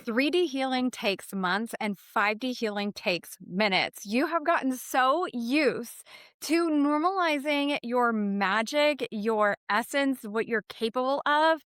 3D healing takes months and 5D healing takes minutes. You have gotten so used to normalizing your magic, your essence, what you're capable of.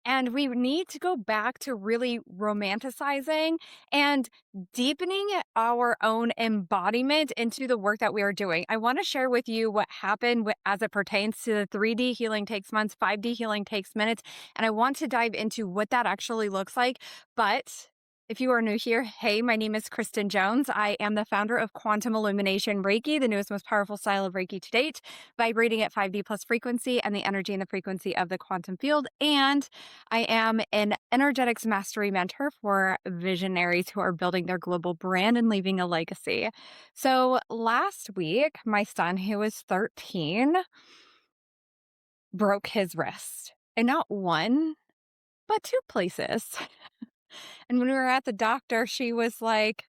And we need to go back to really romanticizing and deepening our own embodiment into the work that we are doing. I want to share with you what happened as it pertains to the 3D healing takes months, 5D healing takes minutes. And I want to dive into what that actually looks like. But if you are new here, hey, my name is Kristen Jones. I am the founder of Quantum Illumination Reiki, the newest, most powerful style of Reiki to date, vibrating at 5D plus frequency and the energy and the frequency of the quantum field. And I am an energetics mastery mentor for visionaries who are building their global brand and leaving a legacy. So last week, my son, who is 13, broke his wrist. And not one, but two places. And when we were at the doctor, she was like,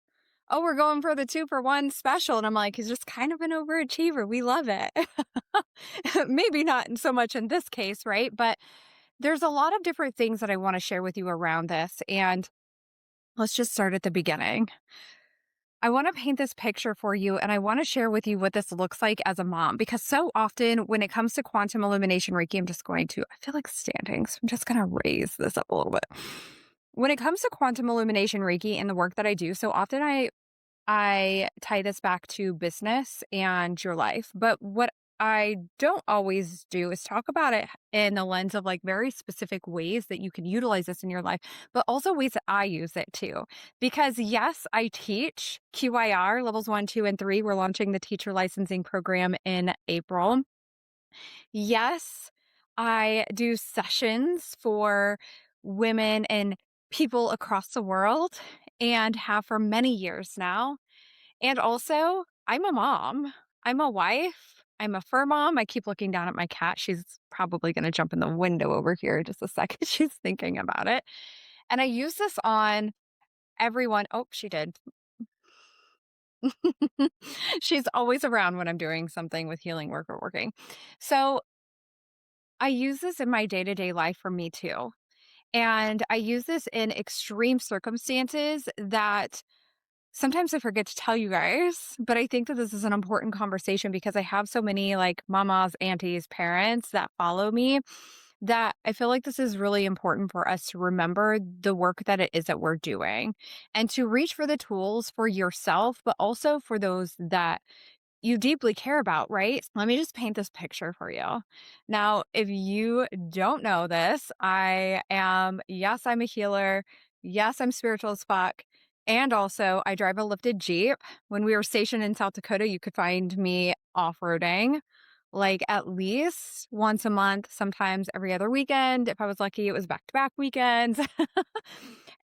"Oh, we're going for the 2-for-1 special." And I'm like, "He's just kind of an overachiever. We love it." Maybe not so much in this case, right? But there's a lot of different things that I want to share with you around this. And let's just start at the beginning. I want to paint this picture for you, and I want to share with you what this looks like as a mom, because so often when it comes to quantum illumination Reiki, I feel like standing, so I'm just going to raise this up a little bit. When it comes to quantum illumination Reiki and the work that I do, so often I tie this back to business and your life. But what I don't always do is talk about it in the lens of like very specific ways that you can utilize this in your life, but also ways that I use it too. Because yes, I teach QIR levels 1, 2, and 3. We're launching the teacher licensing program in April. Yes, I do sessions for women and people across the world and have for many years now. And also, I'm a mom. I'm a wife. I'm a fur mom. I keep looking down at my cat. She's probably going to jump in the window over here in just a second. She's thinking about it. And I use this on everyone. Oh, she did. She's always around when I'm doing something with healing work or working. So I use this in my day to day life for me too. And I use this in extreme circumstances that sometimes I forget to tell you guys, but I think that this is an important conversation because I have so many like mamas, aunties, parents that follow me that I feel like this is really important for us to remember the work that it is that we're doing and to reach for the tools for yourself, but also for those that you deeply care about, right? Let me just paint this picture for you. Now, if you don't know this, yes, I'm a healer. Yes, I'm spiritual as fuck. And also, I drive a lifted Jeep. When we were stationed in South Dakota, you could find me off roading like at least once a month, sometimes every other weekend. If I was lucky, it was back to back weekends.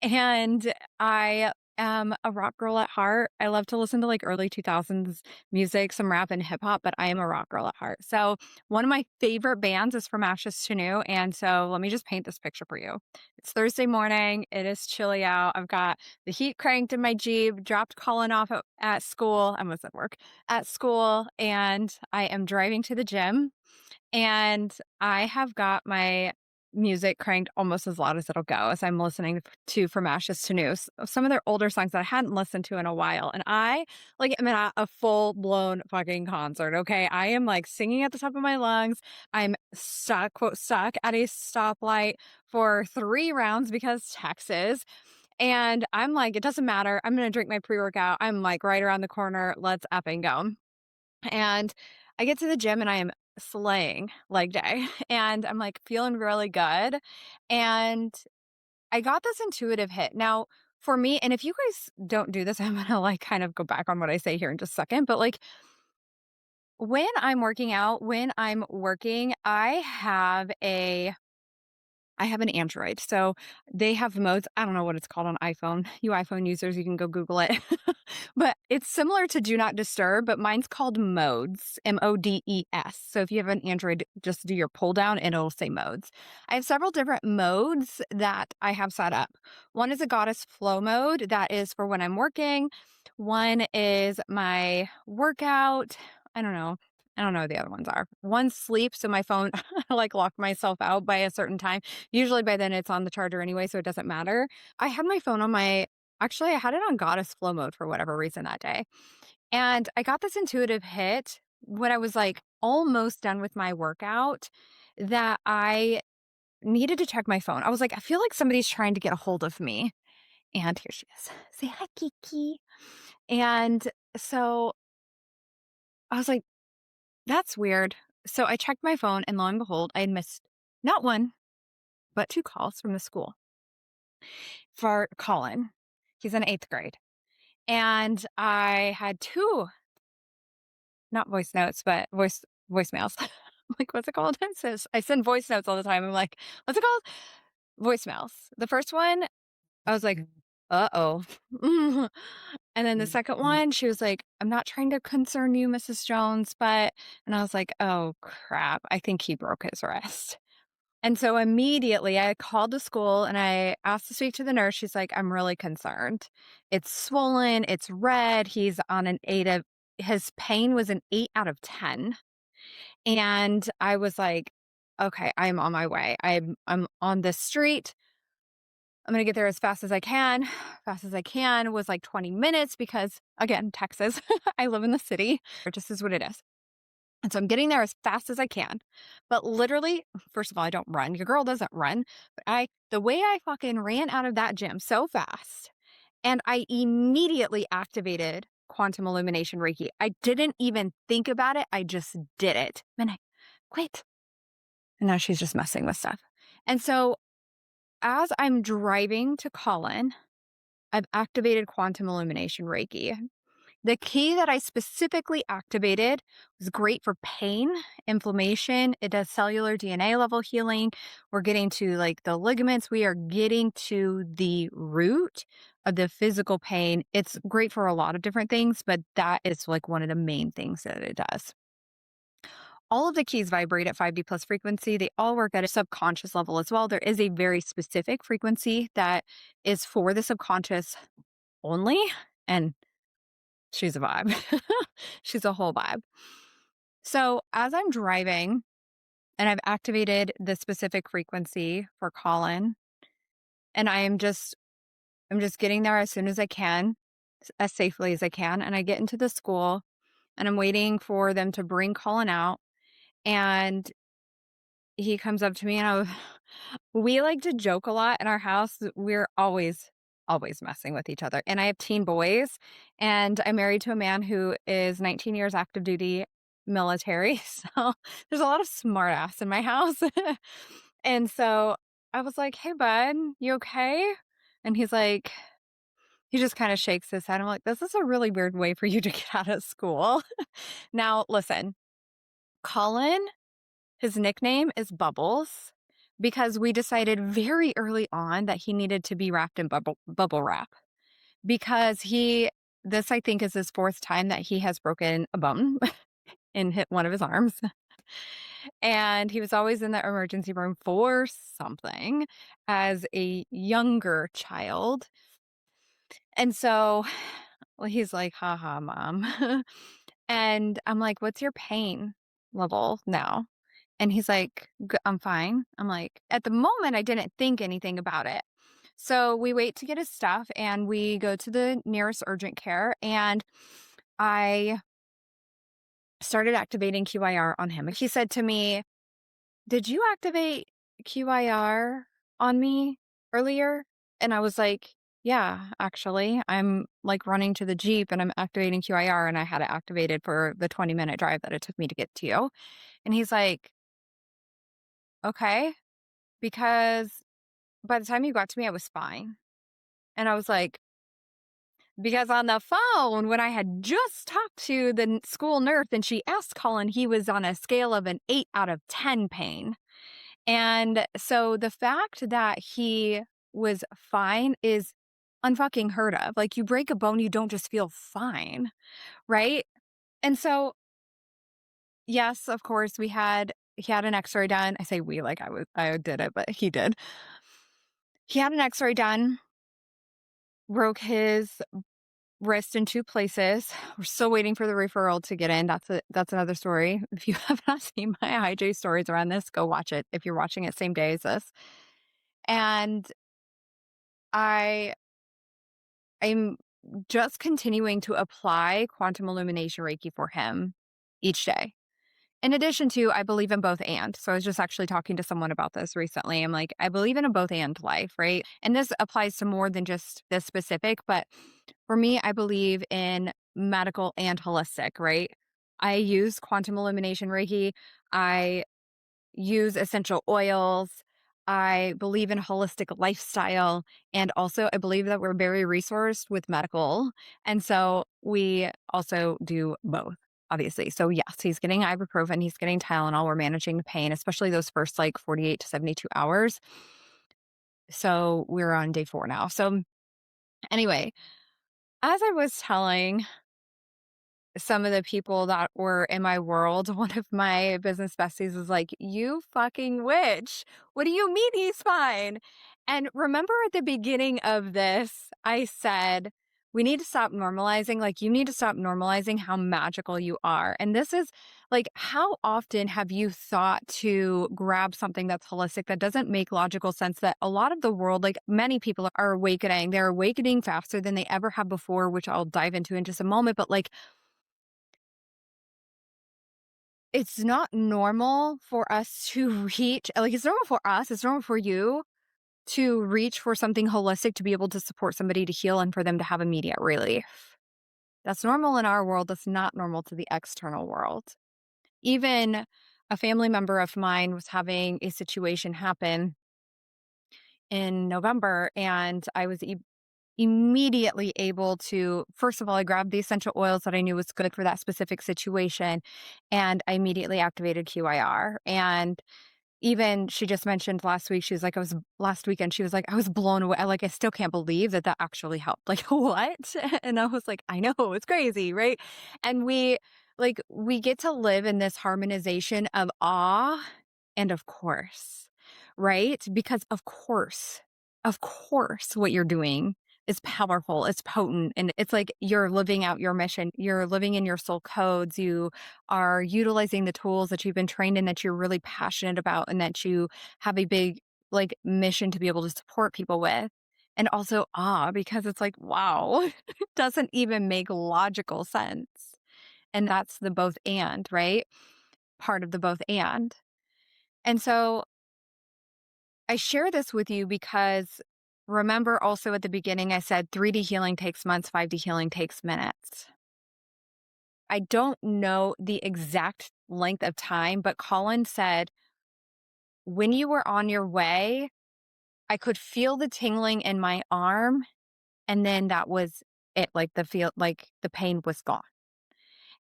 And I am a rock girl at heart. I love to listen to like early 2000s music, some rap and hip hop, but I am a rock girl at heart. So one of my favorite bands is From Ashes to New. And so let me just paint this picture for you. It's Thursday morning. It is chilly out. I've got the heat cranked in my Jeep, dropped Colin off at school. I was at work at school, and I am driving to the gym. And I have got my music cranked almost as loud as it'll go as I'm listening to From Ashes to New, some of their older songs that I hadn't listened to in a while. And I like am at a full blown fucking concert. Okay. I am like singing at the top of my lungs. I'm stuck, quote, stuck at a stoplight for 3 rounds because Texas. And I'm like, it doesn't matter. I'm going to drink my pre workout. I'm like right around the corner. Let's effing go. And I get to the gym and I am slaying leg day and I'm like feeling really good. And I got this intuitive hit. Now, for me, and if you guys don't do this, I'm going to like kind of go back on what I say here in just a second. But like when I'm working out, when I'm working, I have an Android. So they have modes. I don't know what it's called on iPhone. You iPhone users, you can go Google it. But it's similar to Do Not Disturb, but mine's called modes, Modes. So if you have an Android, just do your pull down and it'll say modes. I have several different modes that I have set up. One is a goddess flow mode that is for when I'm working. One is my workout. I don't know. I don't know what the other ones are. One's sleep, so my phone I, like, lock myself out by a certain time. Usually by then it's on the charger anyway, so it doesn't matter. I had my phone on my actually, I had it on goddess flow mode for whatever reason that day, and I got this intuitive hit when I was, like, almost done with my workout that I needed to check my phone. I was like, "I feel like somebody's trying to get a hold of me." And here she is. Say hi, Kiki. And so I was like, that's weird. So I checked my phone, and lo and behold, I had missed not one, but two calls from the school for Colin. He's in eighth grade. And I had two, not voice notes, but voicemails. Like, what's it called? It says, I send voice notes all the time. I'm like, what's it called? Voicemails. The first one, I was like, uh-oh. And then the second one, she was like, I'm not trying to concern you, Mrs. Jones, but, and I was like, oh crap, I think he broke his wrist. And so immediately I called the school and I asked to speak to the nurse. She's like, I'm really concerned. It's swollen, it's red. He's on an his pain was an 8 out of 10. And I was like, okay, I'm on my way. I'm on this street. I'm gonna get there as fast as I can. Fast as I can was like 20 minutes because, again, Texas, I live in the city. It just is what it is. And so I'm getting there as fast as I can. But literally, first of all, I don't run. Your girl doesn't run. But the way I fucking ran out of that gym so fast, and I immediately activated quantum illumination Reiki. I didn't even think about it. I just did it. And I quit. And now she's just messing with stuff. And so as I'm driving to Colin, I've activated quantum illumination Reiki. The key that I specifically activated was great for pain, inflammation. It does cellular DNA level healing. We're getting to like the ligaments. We are getting to the root of the physical pain. It's great for a lot of different things, but that is like one of the main things that it does. All of the keys vibrate at 5D plus frequency. They all work at a subconscious level as well. There is a very specific frequency that is for the subconscious only. And she's a vibe. She's a whole vibe. So as I'm driving and I've activated the specific frequency for Colin, and I'm just getting there as soon as I can, as safely as I can. And I get into the school and I'm waiting for them to bring Colin out. And he comes up to me and we like to joke a lot in our house. We're always messing with each other. And I have teen boys, and I'm married to a man who is 19 years active duty military. So there's a lot of smart ass in my house. And so I was like, "Hey bud, you okay?" And he just kind of shakes his head. I'm like, "This is a really weird way for you to get out of school." Now, listen, Colin, his nickname is Bubbles because we decided very early on that he needed to be wrapped in bubble wrap because this I think is his fourth time that he has broken a bone and hit one of his arms. And he was always in the emergency room for something as a younger child. And so well, he's like, haha, mom. And I'm like, what's your pain level now? And he's like, I'm fine." I'm like, at the moment, I didn't think anything about it. So we wait to get his stuff and we go to the nearest urgent care. And I started activating QIR on him. He said to me, "Did you activate QIR on me earlier?" And I was like, "Yeah, actually, I'm like running to the Jeep and I'm activating QIR, and I had it activated for the 20-minute drive that it took me to get to you." And he's like, "Okay." Because by the time you got to me, I was fine. And I was like, because on the phone, when I had just talked to the school nurse and she asked Colin, he was on a scale of an 8 out of 10 pain. And so the fact that he was fine is unfucking heard of. Like, you break a bone, you don't just feel fine, right? And so, yes, of course, he had an x-ray done. I say we like I did it, but he did. He had an x-ray done, broke his wrist in 2 places. We're still waiting for the referral to get in. That's another story. If you have not seen my IJ stories around this, go watch it if you're watching it same day as this. And I I'm just continuing to apply quantum illumination Reiki for him each day. In addition to, I believe in both and. So I was just actually talking to someone about this recently. I'm like, I believe in a both and life, right? And this applies to more than just this specific, but for me, I believe in medical and holistic, right? I use quantum illumination Reiki. I use essential oils. I believe in holistic lifestyle. And also, I believe that we're very resourced with medical. And so we also do both, obviously. So, yes, he's getting ibuprofen, he's getting Tylenol. We're managing the pain, especially those first like 48 to 72 hours. So, we're on day 4 now. So, anyway, as I was telling some of the people that were in my world, one of my business besties was like, "You fucking witch. What do you mean he's fine?" And remember at the beginning of this, I said, we need to stop normalizing. Like, you need to stop normalizing how magical you are. And this is like, how often have you thought to grab something that's holistic that doesn't make logical sense? That a lot of the world, like many people are awakening, they're awakening faster than they ever have before, which I'll dive into in just a moment. But like, it's not normal for us to reach like, it's normal for us, it's normal for you to reach for something holistic to be able to support somebody to heal and for them to have immediate relief. That's normal in our world, that's not normal to the external world. Even a family member of mine was having a situation happen in November, and I was immediately able to first of all, I grabbed the essential oils that I knew was good for that specific situation, and I immediately activated QIR. And even she just mentioned last week, she was like, I was last weekend, she was like, I was blown away. I still can't believe that that actually helped. Like, what? And I was like, I know, it's crazy, right? And we get to live in this harmonization of awe and of course, right? Because of course, what you're doing is powerful, it's potent, and it's like you're living out your mission. You're living in your soul codes. You are utilizing the tools that you've been trained in that you're really passionate about and that you have a big like mission to be able to support people with. And also awe because it's like, wow, it doesn't even make logical sense. And that's the both and, right? Part of the both and. And so I share this with you because remember also at the beginning, I said 3D healing takes months, 5D healing takes minutes. I don't know the exact length of time, but Colin said, when you were on your way, I could feel the tingling in my arm. And then that was it. Like like the pain was gone.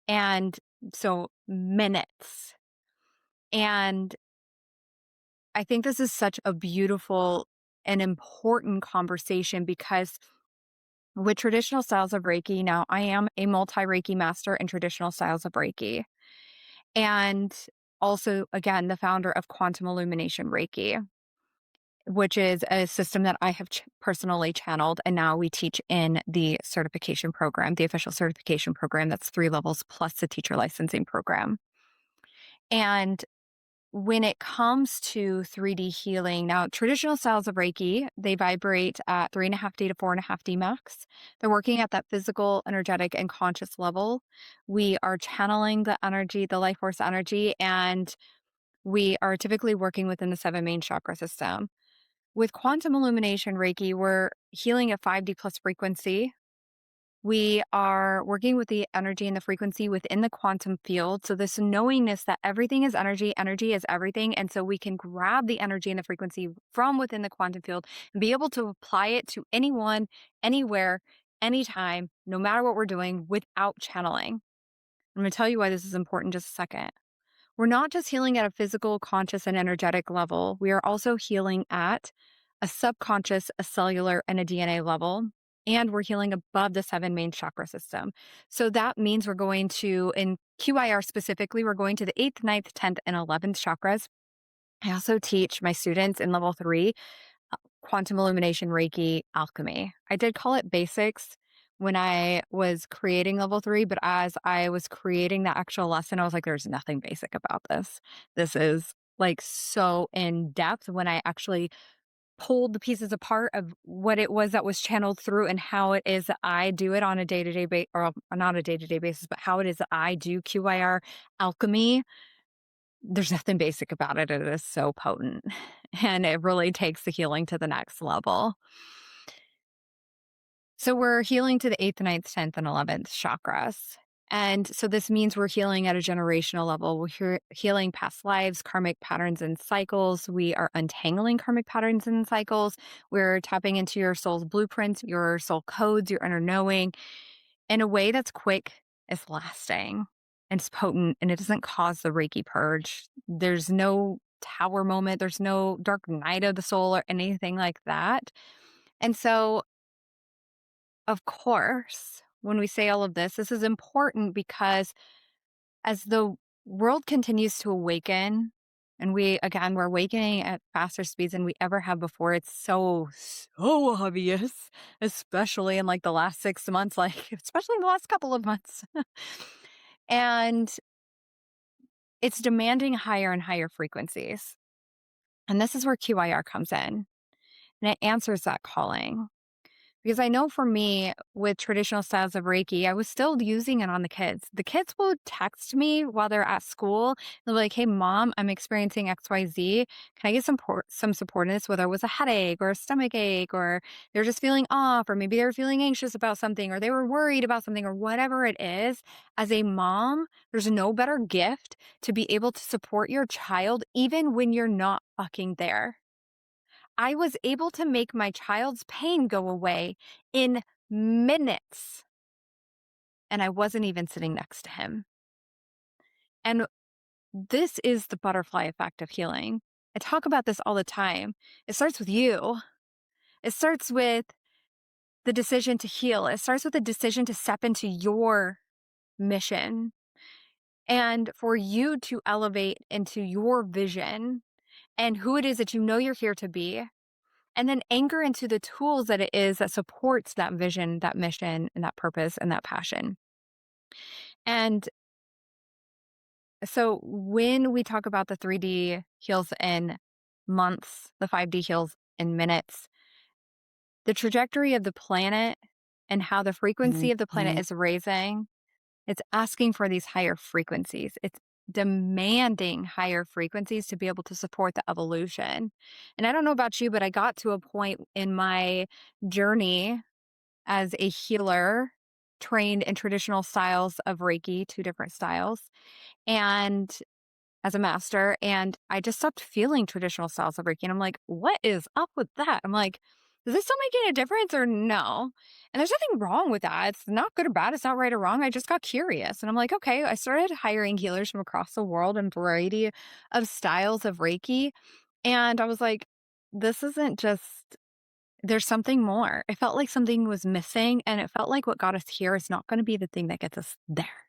And so minutes. And I think this is such a beautiful and important conversation because with traditional styles of Reiki, now I am a multi Reiki master in traditional styles of Reiki. And also, again, the founder of Quantum Illumination Reiki, which is a system that I have personally channeled. And now we teach in the certification program, the official certification program that's 3 levels plus the teacher licensing program. And when it comes to 3D healing, now traditional styles of Reiki, they vibrate at 3.5D to 4.5D max. They're working at that physical, energetic, and conscious level. We are channeling the energy, the life force energy, and we are typically working within the 7 main chakra system. With quantum illumination Reiki, we're healing at 5D plus frequency. We are working with the energy and the frequency within the quantum field. So, this knowingness that everything is energy, energy is everything. And so, we can grab the energy and the frequency from within the quantum field and be able to apply it to anyone, anywhere, anytime, no matter what we're doing without channeling. I'm going to tell you why this is important in just a second. We're not just healing at a physical, conscious, and energetic level. We are also healing at a subconscious, a cellular, and a DNA level. And we're healing above the 7 main chakra system. So that means we're going to, in QIR specifically, we're going to the 8th, ninth, 10th, and 11th chakras. I also teach my students in level 3 quantum illumination Reiki alchemy. I did call it basics, when I was creating level 3, but as I was creating the actual lesson, I was like, there's nothing basic about this. This is like so in depth when I actually pulled the pieces apart of what it was that was channeled through and how it is that I do it on a day-to-day or not a day-to-day basis, but how it is that I do QIR alchemy. There's nothing basic about it. It is so potent and it really takes the healing to the next level. So we're healing to the 8th, ninth, 10th, and 11th chakras. And so this means we're healing at a generational level. We're healing past lives, karmic patterns and cycles. We are untangling karmic patterns and cycles. We're tapping into your soul's blueprints, your soul codes, your inner knowing in a way that's quick, it's lasting, and it's potent, and it doesn't cause the Reiki purge. There's no tower moment, there's no dark night of the soul or anything like that. And so of course, when we say all of this is important because as the world continues to awaken, and we're awakening at faster speeds than we ever have before. It's so obvious, especially in like the last 6 months, like, especially in the last couple of months. And it's demanding higher and higher frequencies. And this is where QIR comes in and it answers that calling. Because I know for me, with traditional styles of Reiki, I was still using it on the kids. The kids will text me while they're at school. They'll be like, "Hey, mom, I'm experiencing XYZ. Can I get some support in this?" Whether it was a headache or a stomach ache, or they're just feeling off, or maybe they're feeling anxious about something, or they were worried about something, or whatever it is. As a mom, there's no better gift to be able to support your child even when you're not fucking there. I was able to make my child's pain go away in minutes, and I wasn't even sitting next to him. And this is the butterfly effect of healing. I talk about this all the time. It starts with you. It starts with the decision to heal. It starts with the decision to step into your mission and for you to elevate into your vision and who it is that you know you're here to be. And then anchor into the tools that it is that supports that vision, that mission, and that purpose and that passion. And so when we talk about the 3D heals in months, the 5D heals in minutes, the trajectory of the planet and how the frequency of the planet is raising, it's asking for these higher frequencies. It's demanding higher frequencies to be able to support the evolution. And I don't know about you, but I got to a point in my journey as a healer trained in traditional styles of Reiki, 2 different styles, and as a master, and I just stopped feeling traditional styles of Reiki, and I'm like, "What is up with that?" I'm like, "Is this still making a difference or no?" And there's nothing wrong with that. It's not good or bad. It's not right or wrong. I just got curious, and I'm like, "Okay." I started hiring healers from across the world and variety of styles of Reiki, and I was like, "This isn't just there's something more." It felt like something was missing, and it felt like what got us here is not gonna be the thing that gets us there,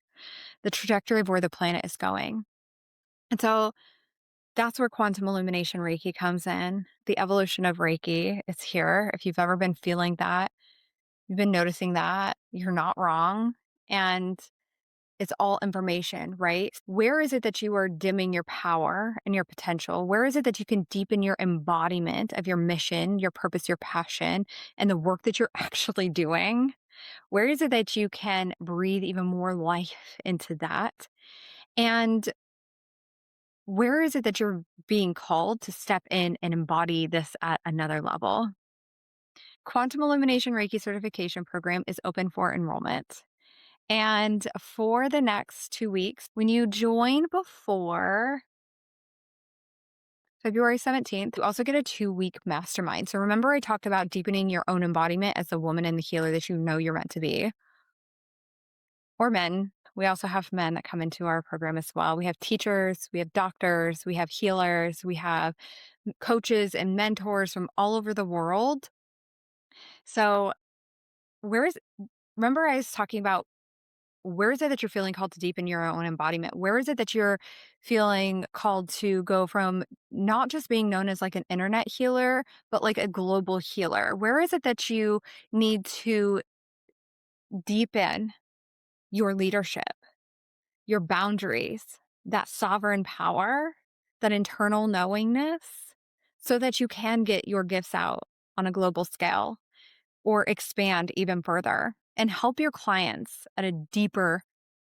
the trajectory of where the planet is going. And so that's where quantum illumination Reiki comes in. The evolution of Reiki, it's here. If you've ever been feeling that, you've been noticing that, you're not wrong. And it's all information, right? Where is it that you are dimming your power and your potential? Where is it that you can deepen your embodiment of your mission, your purpose, your passion, and the work that you're actually doing? Where is it that you can breathe even more life into that? And where is it that you're being called to step in and embody this at another level? Quantum Illumination Reiki Certification Program is open for enrollment. And for the next 2 weeks, when you join before February 17th, you also get a 2-week mastermind. So remember, I talked about deepening your own embodiment as the woman and the healer that you know you're meant to be, or men. We also have men that come into our program as well. We have teachers, we have doctors, we have healers, we have coaches and mentors from all over the world. So, where is remember I was talking about where is it that you're feeling called to deepen your own embodiment? Where is it that you're feeling called to go from not just being known as like an internet healer, but like a global healer? Where is it that you need to deepen your leadership, your boundaries, that sovereign power, that internal knowingness, so that you can get your gifts out on a global scale or expand even further and help your clients at a deeper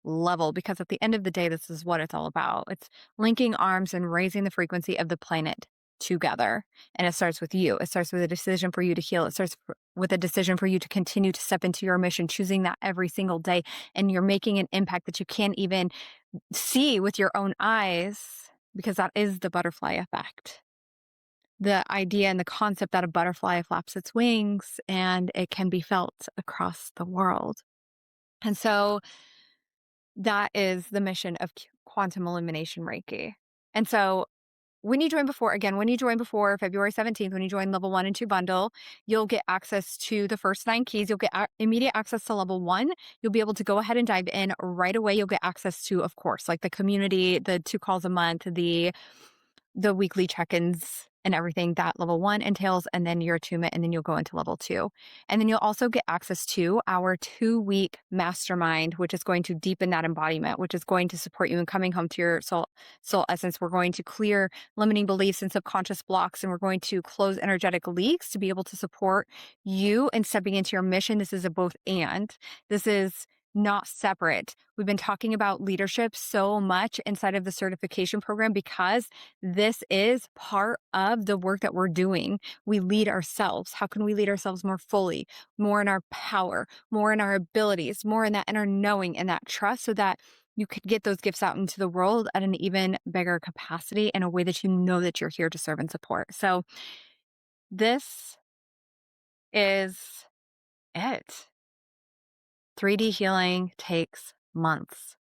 level. Because at the end of the day, this is what it's all about. It's linking arms and raising the frequency of the planet together. And it starts with you. It starts with a decision for you to heal. It starts with a decision for you to continue to step into your mission, choosing that every single day. And you're making an impact that you can't even see with your own eyes, because that is the butterfly effect. The idea and the concept that a butterfly flaps its wings and it can be felt across the world. And so that is the mission of quantum illumination Reiki. And so when you join before February 17th, when you join level 1 and 2 bundle, you'll get access to the first 9 keys. You'll get immediate access to level 1. You'll be able to go ahead and dive in right away. You'll get access to, of course, like the community, the 2 calls a month, the weekly check-ins and everything that level 1 entails, and then your attunement, and then you'll go into level 2. And then you'll also get access to our 2-week mastermind, which is going to deepen that embodiment, which is going to support you in coming home to your soul essence. We're going to clear limiting beliefs and subconscious blocks, and we're going to close energetic leaks to be able to support you in stepping into your mission. This is a both and. This is not separate. We've been talking about leadership so much inside of the certification program because this is part of the work that we're doing. We lead ourselves. How can we lead ourselves more fully, more in our power, more in our abilities, more in that inner knowing and that trust, so that you could get those gifts out into the world at an even bigger capacity in a way that you know that you're here to serve and support. So this is it. 3D healing takes months.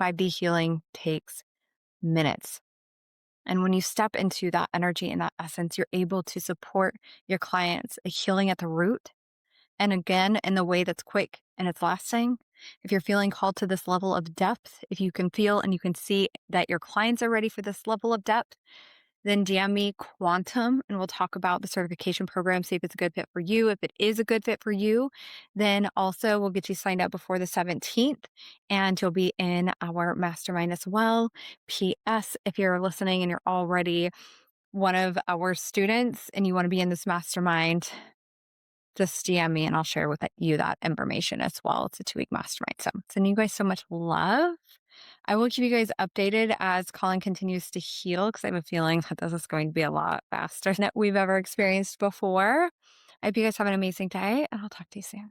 5D healing takes minutes. And when you step into that energy and that essence, you're able to support your clients healing at the root. And again, in the way that's quick and it's lasting. If you're feeling called to this level of depth, if you can feel and you can see that your clients are ready for this level of depth, then DM me Quantum and we'll talk about the certification program, see if it's a good fit for you. If it is a good fit for you, then also we'll get you signed up before the 17th and you'll be in our mastermind as well. P.S. If you're listening and you're already one of our students and you want to be in this mastermind, just DM me and I'll share with you that information as well. It's a 2-week mastermind. So sending you guys so much love. I will keep you guys updated as Colin continues to heal, because I have a feeling that this is going to be a lot faster than we've ever experienced before. I hope you guys have an amazing day, and I'll talk to you soon.